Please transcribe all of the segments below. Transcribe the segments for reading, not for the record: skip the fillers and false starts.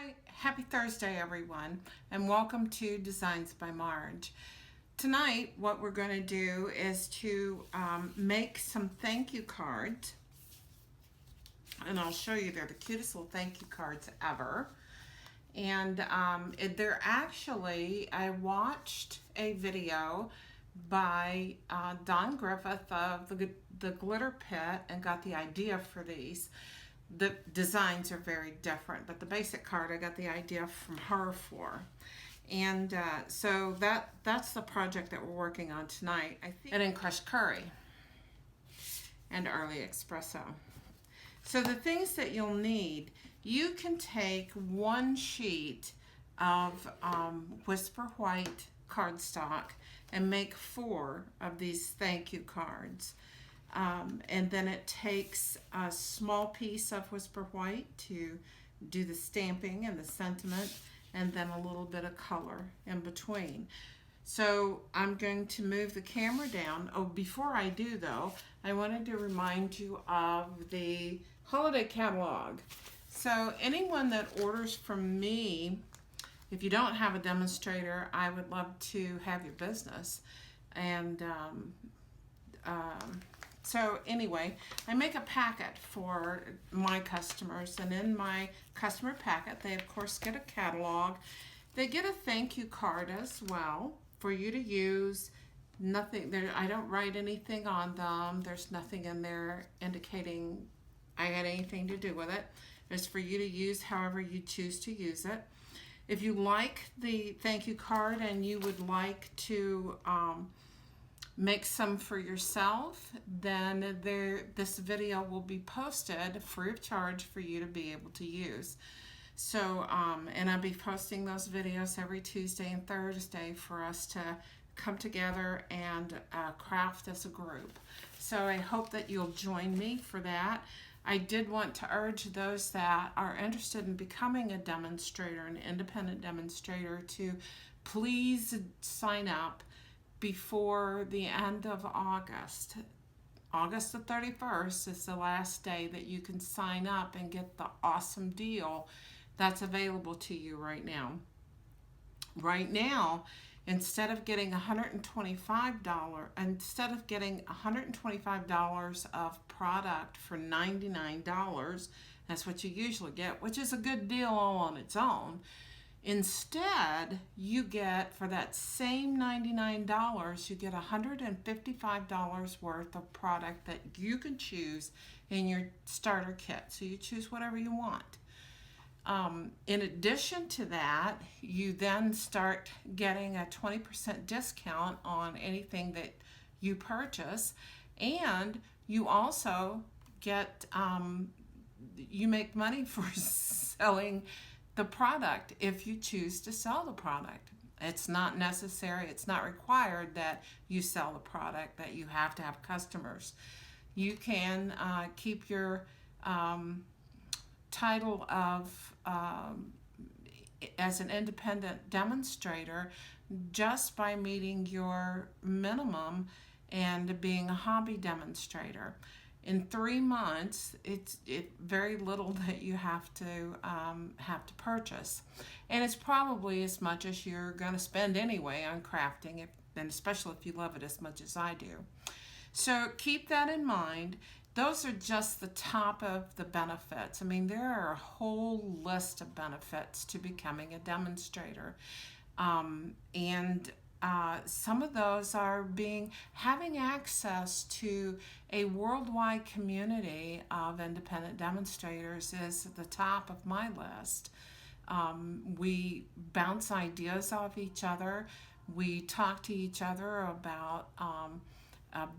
Hi, happy Thursday everyone, and welcome to Designs by Marge. Tonight what we're going to do is to make some thank you cards, and I'll show you. They're the cutest little thank you cards ever. And they're actually, I watched a video by Don Griffith of the Glitter Pit and got the idea for these. The designs are very different, but the basic card I got the idea from her for. And so that's the project that we're working on tonight. I think, and in crushed curry and early espresso. So the things that you'll need, you can take one sheet of Whisper White cardstock and make 4 of these thank you cards. And then it takes a small piece of Whisper White to do the stamping and the sentiment, and then a little bit of color in between. So I'm going to move the camera down. Oh, before I do though, I wanted to remind you of the holiday catalog. So anyone that orders from me, if you don't have a demonstrator, I would love to have your business. And so anyway, I make a packet for my customers, and in my customer packet, they of course get a catalog. They get a thank you card as well for you to use. Nothing there, I don't write anything on them. There's nothing in there indicating I had anything to do with it. It's for you to use however you choose to use it. If you like the thank you card and you would like to make some for yourself, then this video will be posted free of charge for you to be able to use. So, and I'll be posting those videos every Tuesday and Thursday for us to come together and craft as a group. So I hope that you'll join me for that. I did want to urge those that are interested in becoming a demonstrator, an independent demonstrator, to please sign up before the end of August. August the 31st is the last day that you can sign up and get the awesome deal that's available to you right now. Right now, instead of getting $125 of product for $99, that's what you usually get, which is a good deal all on its own. Instead, you get, for that same $99, you get $155 worth of product that you can choose in your starter kit. So you choose whatever you want. In addition to that, you then start getting a 20% discount on anything that you purchase, and you also get, you make money for selling the product if you choose to sell the product. It's not necessary, it's not required that you sell the product, that you have to have customers. You can keep your title of as an independent demonstrator just by meeting your minimum and being a hobby demonstrator. In 3 months, it's very little that you have to purchase, and it's probably as much as you're going to spend anyway on crafting, and especially if you love it as much as I do. So keep that in mind. Those are just the top of the benefits. I mean, there are a whole list of benefits to becoming a demonstrator, and some of those are having access to a worldwide community of independent demonstrators is at the top of my list. We bounce ideas off each other. We talk to each other about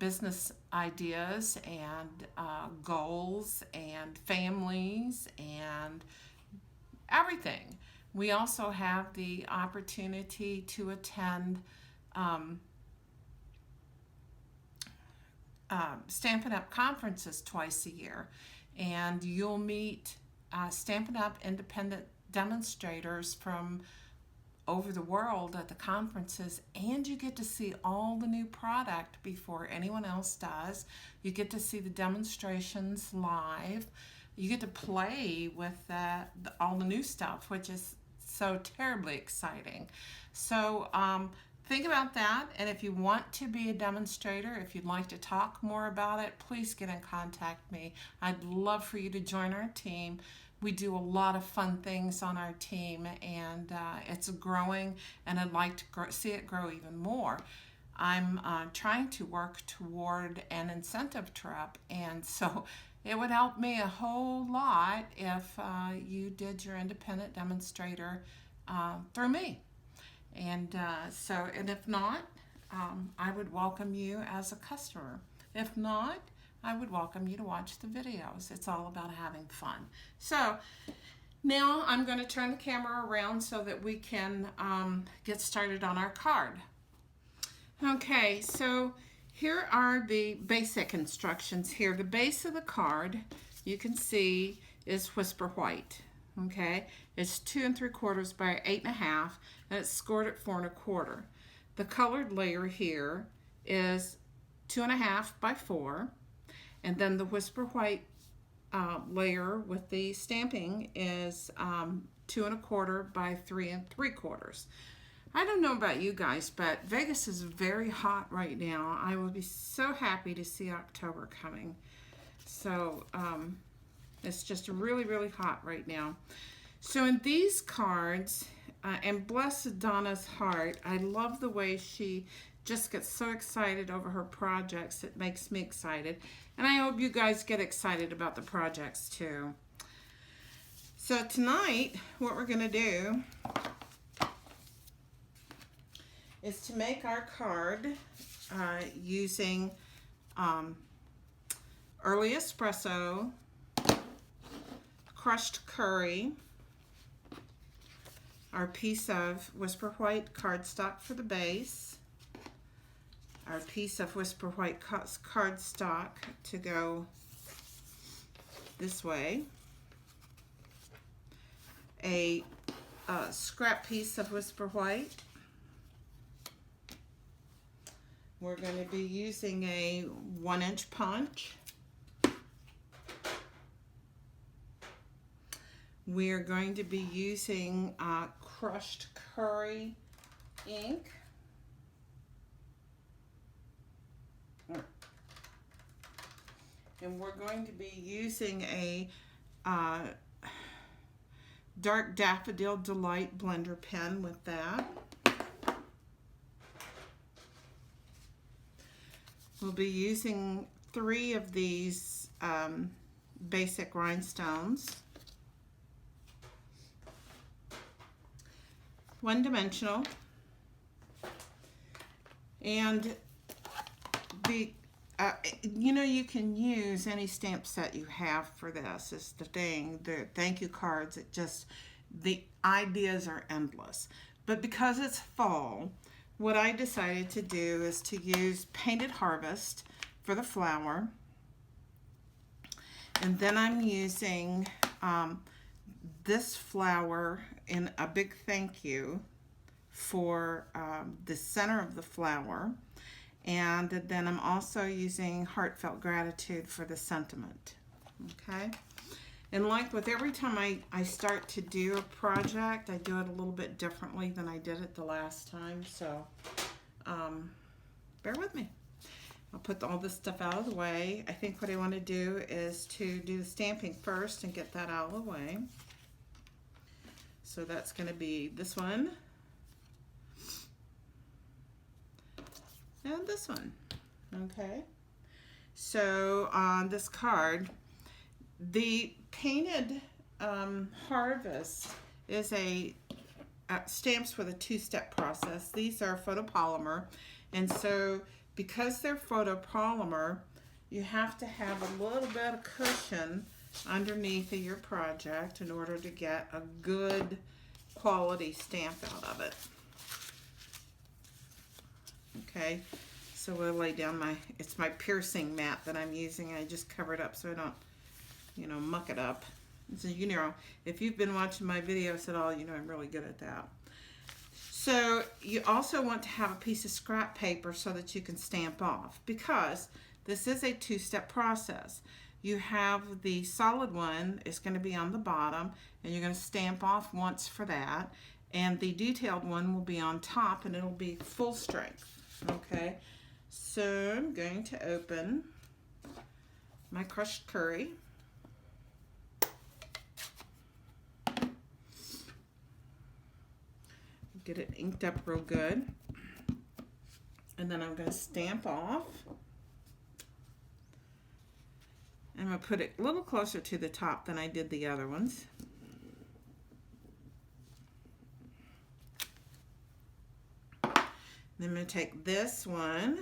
business ideas and goals and families and everything. We also have the opportunity to attend Stampin' Up! Conferences twice a year, and you'll meet Stampin' Up! Independent demonstrators from over the world at the conferences, and you get to see all the new product before anyone else does. You get to see the demonstrations live. you get to play with all the new stuff, which is so terribly exciting. So think about that, and if you want to be a demonstrator, if you'd like to talk more about it, please get in contact me. I'd love for you to join our team. We do a lot of fun things on our team, and it's growing, and I'd like to see it grow even more. I'm trying to work toward an incentive trip, and so it would help me a whole lot if you did your independent demonstrator through me. And and if not, I would welcome you as a customer. If not, I would welcome you to watch the videos. It's all about having fun. So now I'm going to turn the camera around so that we can get started on our card. Okay, so here are the basic instructions here. The base of the card, you can see, is Whisper White. Okay, it's 2 3/4 by 8 1/2, and it's scored at 4 1/4. The colored layer here is 2 1/2 by 4, and then the Whisper White layer with the stamping is 2 1/4 by 3 3/4. I don't know about you guys, but Vegas is very hot right now. I will be so happy to see October coming. So it's just really, really hot right now. So in these cards, and bless Donna's heart, I love the way she just gets so excited over her projects. It makes me excited. And I hope you guys get excited about the projects too. So tonight, what we're going to do is to make our card using early espresso, crushed curry, our piece of Whisper White cardstock for the base, our piece of Whisper White cardstock to go this way, a scrap piece of Whisper White. We're going to be using a 1-inch punch. We're going to be using crushed curry ink. And we're going to be using a dark Daffodil Delight blender pen with that. We'll be using 3 of these basic rhinestones. 1-dimensional. And you know, you can use any stamp set you have for this. Is the thing. The thank you cards, the ideas are endless. But because it's fall, what I decided to do is to use Painted Harvest for the flower. And then I'm using this flower in a big thank you for the center of the flower. And then I'm also using Heartfelt Gratitude for the sentiment. Okay? And like with every time I start to do a project, I do it a little bit differently than I did it the last time. So bear with me. I'll put all this stuff out of the way. I think what I want to do is to do the stamping first and get that out of the way. So that's going to be this one. And this one. Okay. So on this card, the Painted Harvest is a stamps with a 2-step process. These are photopolymer, and so because they're photopolymer, you have to have a little bit of cushion underneath of your project in order to get a good quality stamp out of it. Okay, so we'll lay down it's my piercing mat that I'm using. I just cover it up so I don't, muck it up. So, if you've been watching my videos at all, I'm really good at that. So you also want to have a piece of scrap paper so that you can stamp off, because this is a 2-step process. you have the solid one is going to be on the bottom, and you're going to stamp off once for that. And the detailed one will be on top, and it'll be full strength. Okay, so I'm going to open my crushed curry. Get it inked up real good. And then I'm going to stamp off. I'm going to put it a little closer to the top than I did the other ones. Then I'm going to take this one,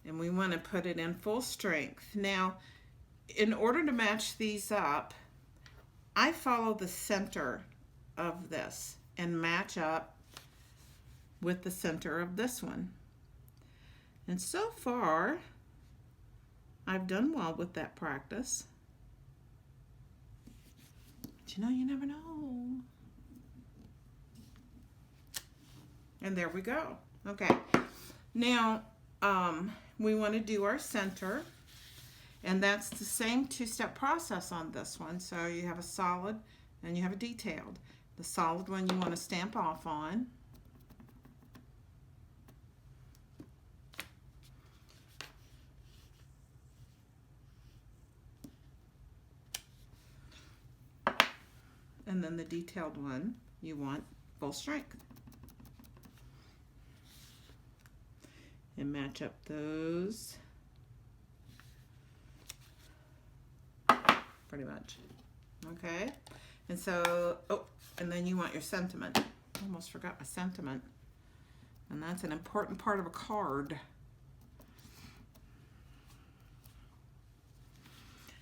and we want to put it in full strength. Now, in order to match these up, I follow the center of this and match up with the center of this one. And so far, I've done well with that practice. But you know, you never know. And there we go. Okay, now we want to do our center, and that's the same two-step process on this one. So you have a solid and you have a detailed. The solid one you want to stamp off on. And then the detailed one you want full strength. And match up those pretty much. Okay, and so, oh, and then you want your sentiment. I almost forgot my sentiment, and that's an important part of a card.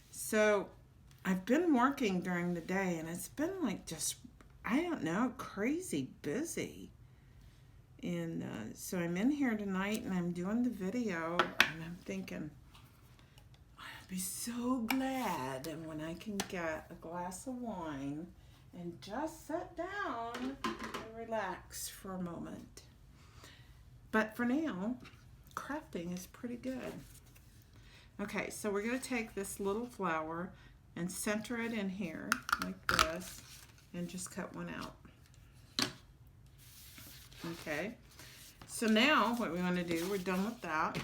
So I've been working during the day, and it's been like just, I don't know, crazy busy. And so I'm in here tonight, and I'm doing the video, and I'm thinking, I'd be so glad and when I can get a glass of wine and just sit down and relax for a moment. But for now, crafting is pretty good. Okay, so we're going to take this little flower and center it in here like this and just cut one out. Okay, so now what we want to do, we're done with that.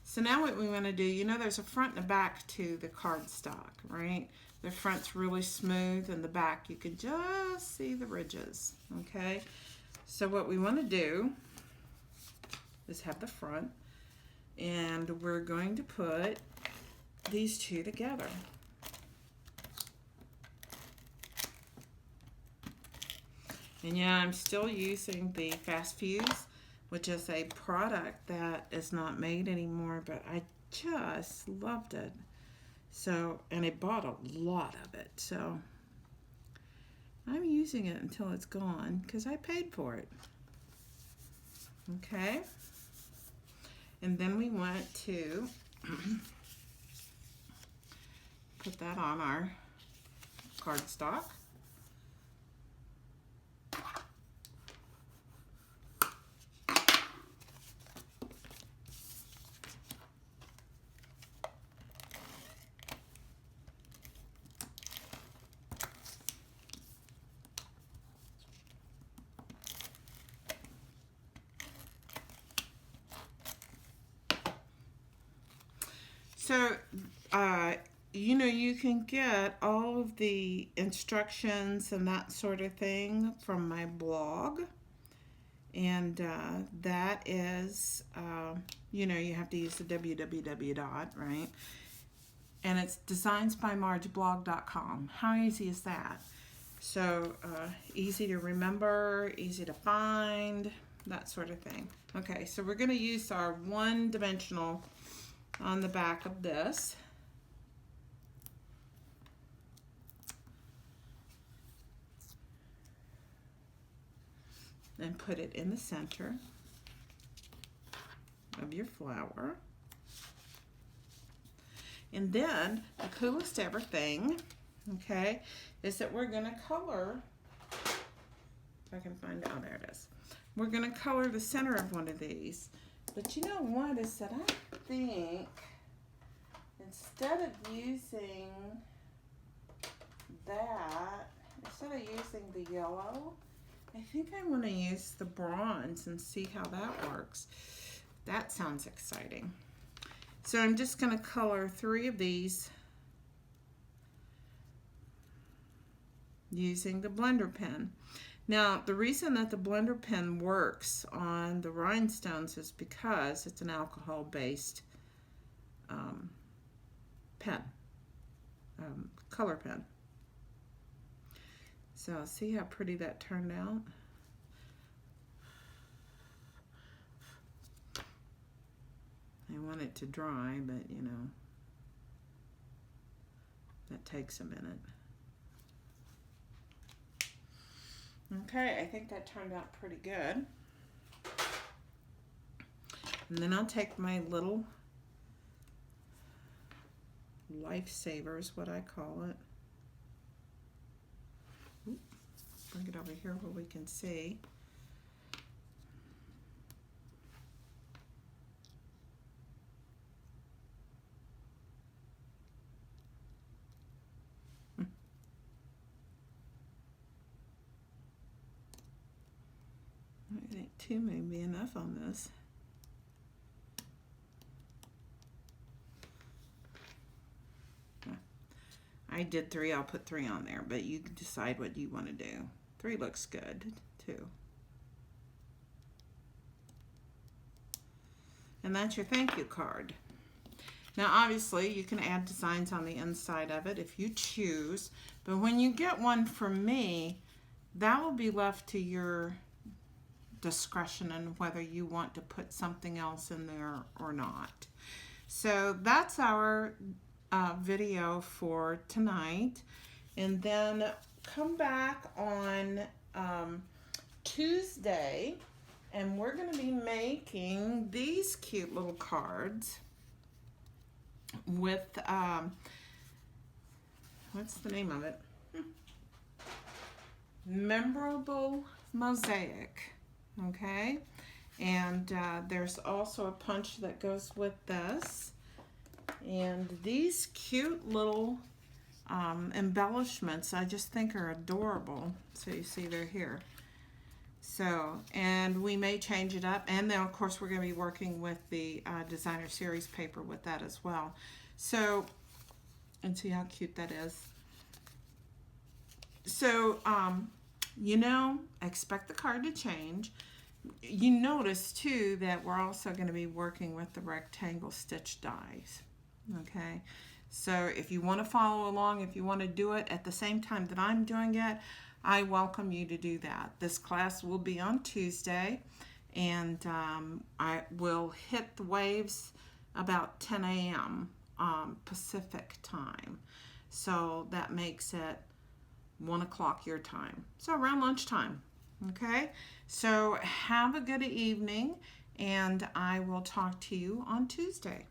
So now what we want to do, you know there's a front and a back to the cardstock, right? The front's really smooth, and the back you can just see the ridges, okay? So what we want to do is have the front, and we're going to put these two together. And yeah, I'm still using the Fast Fuse, which is a product that is not made anymore, but I just loved it. So, and I bought a lot of it. So, I'm using it until it's gone because I paid for it. Okay. And then we want to put that on our cardstock. So, you know, you can get all of the instructions and that sort of thing from my blog. And that is, you know, you have to use the www dot, right? And it's designsbymargeblog.com. How easy is that? So, easy to remember, easy to find, that sort of thing. Okay, so we're going to use our one-dimensional on the back of this. And put it in the center of your flower. And then the coolest ever thing, okay, is that we're going to color, if I can find, oh, there it is. We're going to color the center of one of these. But you know what is that I think instead of using that, instead of using the yellow, I think I want to use the bronze and see how that works. That sounds exciting. So I'm just going to color 3 of these using the blender pen. Now, the reason that the blender pen works on the rhinestones is because it's an alcohol-based pen, color pen. So see how pretty that turned out? I want it to dry, but you know, that takes a minute. Okay, I think that turned out pretty good. And then I'll take my little lifesaver is what I call it. Oop, bring it over here where we can see. I think 2 may be enough on this. I did 3, I'll put 3 on there, but you can decide what you want to do. 3 looks good too. And that's your thank you card. Now obviously you can add designs on the inside of it if you choose, but when you get one from me, that will be left to your discretion and whether you want to put something else in there or not. So that's our video for tonight, and then come back on Tuesday and we're going to be making these cute little cards with what's the name of it? Memorable Mosaic. Okay, and there's also a punch that goes with this, and these cute little embellishments I just think are adorable. So you see they're here. So, and we may change it up, and then of course we're going to be working with the designer series paper with that as well. So, and see how cute that is. So you know, expect the card to change. You notice too that we're also going to be working with the rectangle stitch dies. Okay, so if you want to follow along, if you want to do it at the same time that I'm doing it, I welcome you to do that. This class will be on Tuesday, and I will hit the waves about 10 a.m. Pacific time. So that makes it 1 o'clock your time. So around lunchtime. Okay, so have a good evening, and I will talk to you on Tuesday.